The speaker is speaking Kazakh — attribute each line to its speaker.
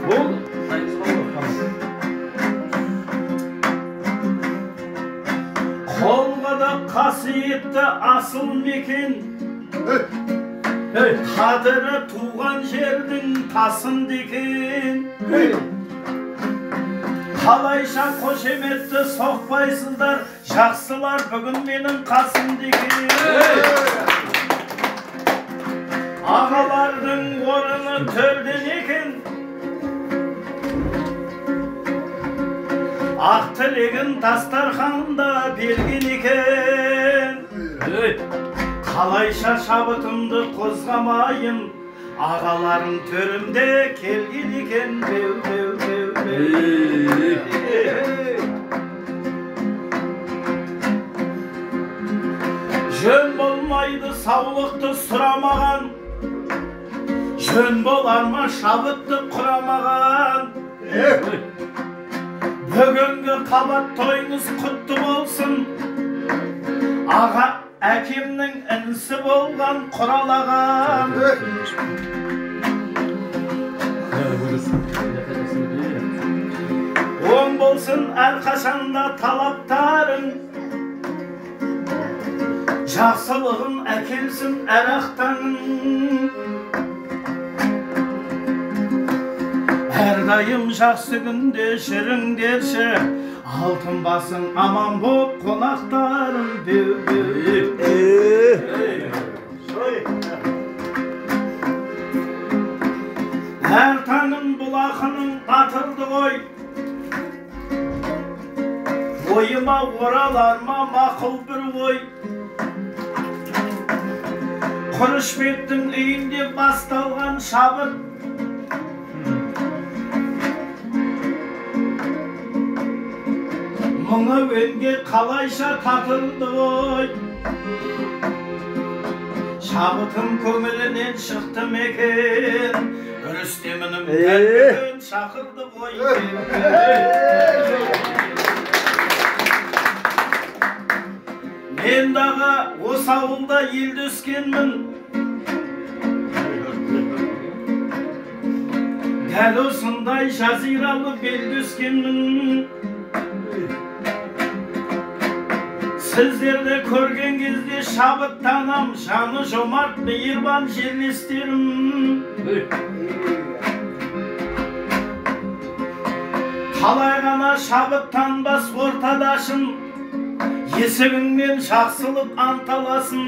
Speaker 1: Болды. Қолға да қасиетті асыл мекен, қадірі туған жердің тасын декен. Қалайша қошеметті соқпайсыздар, жақсылар бүгін менің қасым декен. Ағалардың орны төрден екен, ақ тілегін дастарханда берген екен. Қалайша шабытымды қозғамайын, ағаларым төрімде келген екен. Жөн болмайды саулықты сұрамаған, жөн болар ма шабытты құрамаған. Бүгінгі қабат тойыңыз құтты болсын, аға әкемнің інісі болған құралаған. Оң болсын әрқашанда талаптарың, жақсылығын әкелсін әр ақтаңың. Әрдайым жақсы күнде жүріңдерші, алтын басың аман боп қонақтарың. Әр таңын бұл ақының атылды ғой, ойыма оралар ма мақұл бір ой. Құрышбектің үйінде басталған шабыт, мұңы өнге қалайша татылды ғой. Шабытым көңілінен шықты мекен, Рүстемінің тәлбетін шақырды ғой. Мен дағы осы ауылда елді өскенмін, дәл осындай жазиралы белді өскенмін. Сіздерді көрген кезде шабыттанам, жаны жомарт мейірбан жерлестерім. Қалай ғана шабыттанбас ортадашын, есігіңмен жақсылық анталасын.